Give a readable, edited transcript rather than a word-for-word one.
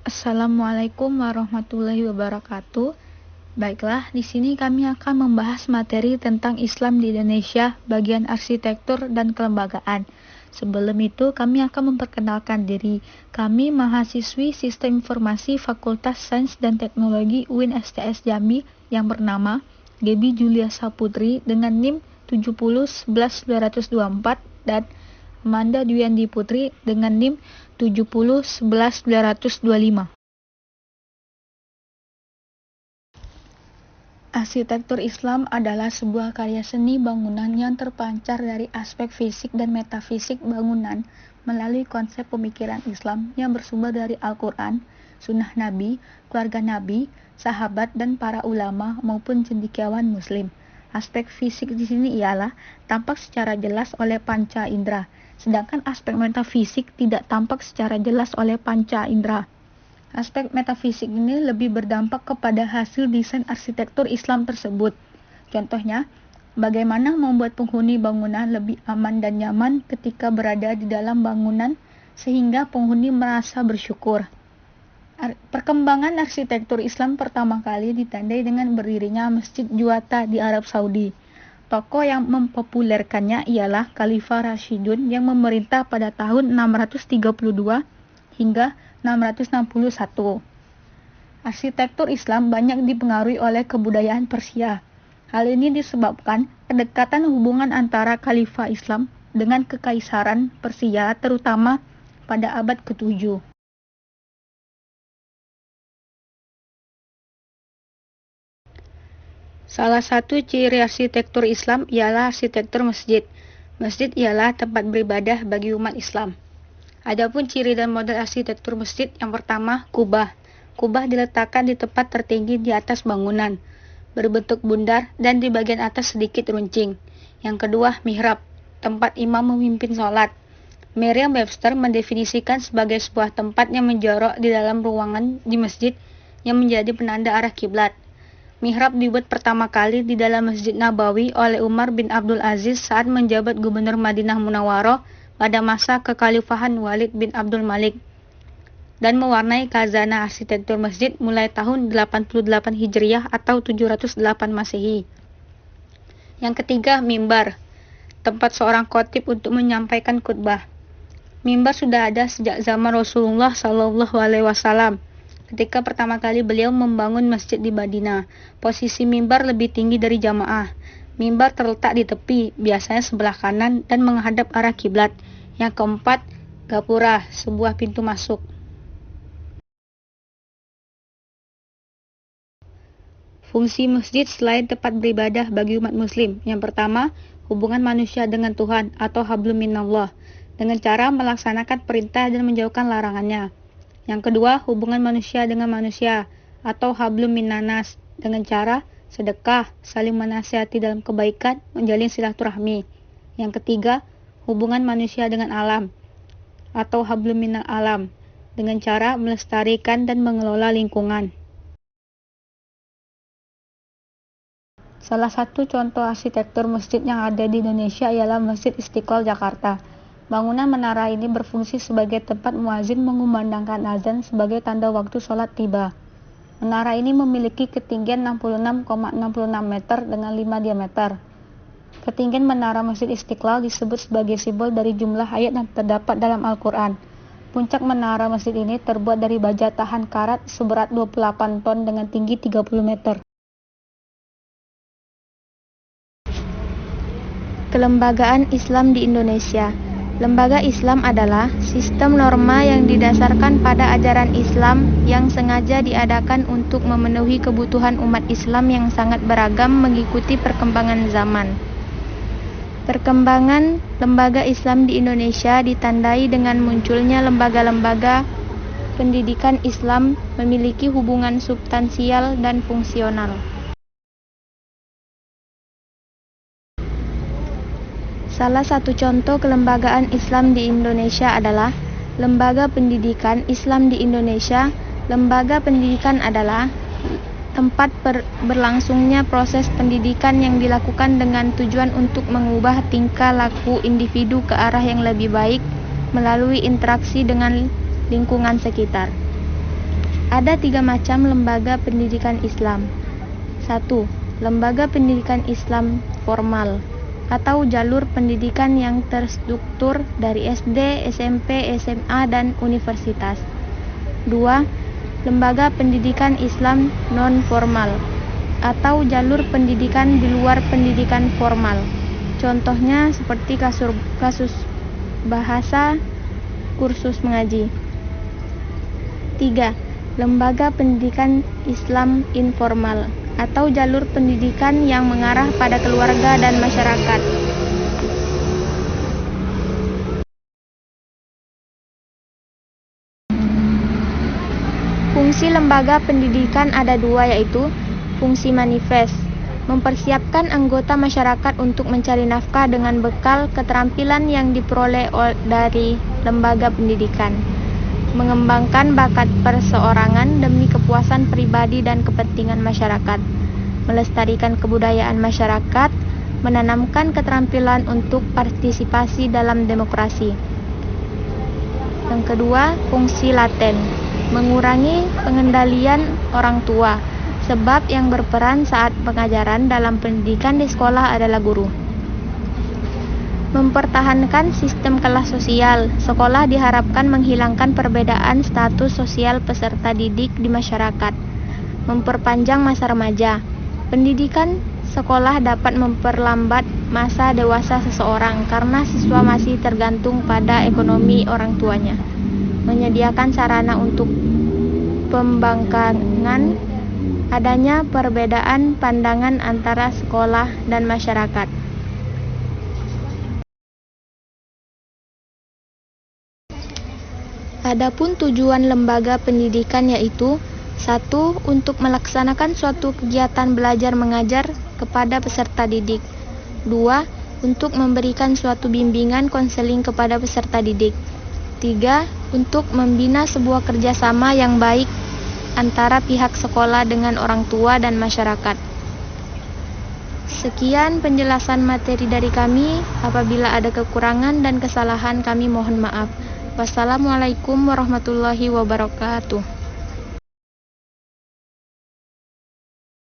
Assalamualaikum warahmatullahi wabarakatuh. Baiklah, di sini kami akan membahas materi tentang Islam di Indonesia, bagian arsitektur dan kelembagaan. Sebelum itu, kami akan memperkenalkan diri. Kami mahasiswi Sistem Informasi Fakultas Sains dan Teknologi UIN STS Jambi yang bernama Gebi Julia Saputri dengan NIM 7011924 dan Amanda Dwiandi Putri dengan NIM 7011925. Arsitektur Islam adalah sebuah karya seni bangunan yang terpancar dari aspek fisik dan metafisik bangunan melalui konsep pemikiran Islam yang bersumber dari Al-Quran, Sunnah Nabi, keluarga Nabi, sahabat, dan para ulama maupun cendekiawan Muslim. Aspek fisik di sini ialah tampak secara jelas oleh panca indera, sedangkan aspek metafisik tidak tampak secara jelas oleh panca indera. Aspek metafisik ini lebih berdampak kepada hasil desain arsitektur Islam tersebut. Contohnya, bagaimana membuat penghuni bangunan lebih aman dan nyaman ketika berada di dalam bangunan sehingga penghuni merasa bersyukur. Perkembangan arsitektur Islam pertama kali ditandai dengan berdirinya Masjid Juwata di Arab Saudi. Tokoh yang mempopulerkannya ialah Khalifah Rashidun yang memerintah pada tahun 632 hingga 661. Arsitektur Islam banyak dipengaruhi oleh kebudayaan Persia. Hal ini disebabkan kedekatan hubungan antara Khalifah Islam dengan Kekaisaran Persia terutama pada abad ke-7. Salah satu ciri arsitektur Islam ialah arsitektur masjid. Masjid ialah tempat beribadah bagi umat Islam. Adapun ciri dan model arsitektur masjid, yang pertama, kubah. Kubah diletakkan di tempat tertinggi di atas bangunan, berbentuk bundar dan di bagian atas sedikit runcing. Yang kedua, mihrab, tempat imam memimpin sholat. Merriam-Webster mendefinisikan sebagai sebuah tempat yang menjorok di dalam ruangan di masjid yang menjadi penanda arah kiblat. Mihrab dibuat pertama kali di dalam Masjid Nabawi oleh Umar bin Abdul Aziz saat menjabat Gubernur Madinah Munawwaroh pada masa kekhalifahan Walid bin Abdul Malik dan mewarnai khazanah arsitektur masjid mulai tahun 88 Hijriah atau 708 Masehi. Yang ketiga, mimbar, tempat seorang khatib untuk menyampaikan khutbah. Mimbar sudah ada sejak zaman Rasulullah SAW. Ketika pertama kali beliau membangun masjid di Madinah, posisi mimbar lebih tinggi dari jamaah. Mimbar terletak di tepi, biasanya sebelah kanan dan menghadap arah kiblat. Yang keempat, gapura, sebuah pintu masuk. Fungsi masjid selain tempat beribadah bagi umat muslim. Yang pertama, hubungan manusia dengan Tuhan atau hablum minallah, dengan cara melaksanakan perintah dan menjauhkan larangannya. Yang kedua, hubungan manusia dengan manusia atau hablum minnanas, dengan cara sedekah, saling menasihati dalam kebaikan, menjalin silaturahmi. Yang ketiga, hubungan manusia dengan alam atau hablum minal alam, dengan cara melestarikan dan mengelola lingkungan. Salah satu contoh arsitektur masjid yang ada di Indonesia ialah Masjid Istiqlal Jakarta. Bangunan menara ini berfungsi sebagai tempat muazin mengumandangkan azan sebagai tanda waktu sholat tiba. Menara ini memiliki ketinggian 66,66 meter dengan 5 diameter. Ketinggian menara Masjid Istiqlal disebut sebagai simbol dari jumlah ayat yang terdapat dalam Al-Quran. Puncak menara masjid ini terbuat dari baja tahan karat seberat 28 ton dengan tinggi 30 meter. Kelembagaan Islam di Indonesia. Lembaga Islam adalah sistem norma yang didasarkan pada ajaran Islam yang sengaja diadakan untuk memenuhi kebutuhan umat Islam yang sangat beragam mengikuti perkembangan zaman. Perkembangan lembaga Islam di Indonesia ditandai dengan munculnya lembaga-lembaga pendidikan Islam memiliki hubungan substansial dan fungsional. Salah satu contoh kelembagaan Islam di Indonesia adalah Lembaga Pendidikan Islam di Indonesia. Lembaga pendidikan adalah tempat berlangsungnya proses pendidikan yang dilakukan dengan tujuan untuk mengubah tingkah laku individu ke arah yang lebih baik melalui interaksi dengan lingkungan sekitar. Ada 3 macam lembaga pendidikan Islam. 1. Lembaga pendidikan Islam formal atau jalur pendidikan yang terstruktur dari SD, SMP, SMA, dan universitas. 2. Lembaga pendidikan Islam non-formal atau jalur pendidikan di luar pendidikan formal. Contohnya seperti kasus bahasa, kursus mengaji. 3. Lembaga pendidikan Islam informal atau jalur pendidikan yang mengarah pada keluarga dan masyarakat. Fungsi lembaga pendidikan ada 2, yaitu fungsi manifest, mempersiapkan anggota masyarakat untuk mencari nafkah dengan bekal keterampilan yang diperoleh dari lembaga pendidikan, mengembangkan bakat perseorangan demi kepuasan pribadi dan kepentingan masyarakat, melestarikan kebudayaan masyarakat, menanamkan keterampilan untuk partisipasi dalam demokrasi. Yang kedua, fungsi laten, mengurangi pengendalian orang tua, sebab yang berperan saat pengajaran dalam pendidikan di sekolah adalah guru. Mempertahankan sistem kelas sosial, sekolah diharapkan menghilangkan perbedaan status sosial peserta didik di masyarakat. Memperpanjang masa remaja, pendidikan sekolah dapat memperlambat masa dewasa seseorang karena siswa masih tergantung pada ekonomi orang tuanya. Menyediakan sarana untuk pembangkangan adanya perbedaan pandangan antara sekolah dan masyarakat. Adapun tujuan lembaga pendidikan yaitu 1. Untuk melaksanakan suatu kegiatan belajar mengajar kepada peserta didik. 2. Untuk memberikan suatu bimbingan konseling kepada peserta didik. 3. Untuk membina sebuah kerjasama yang baik antara pihak sekolah dengan orang tua dan masyarakat. Sekian penjelasan materi dari kami. Apabila ada kekurangan dan kesalahan, kami mohon maaf. Wassalamualaikum warahmatullahi wabarakatuh.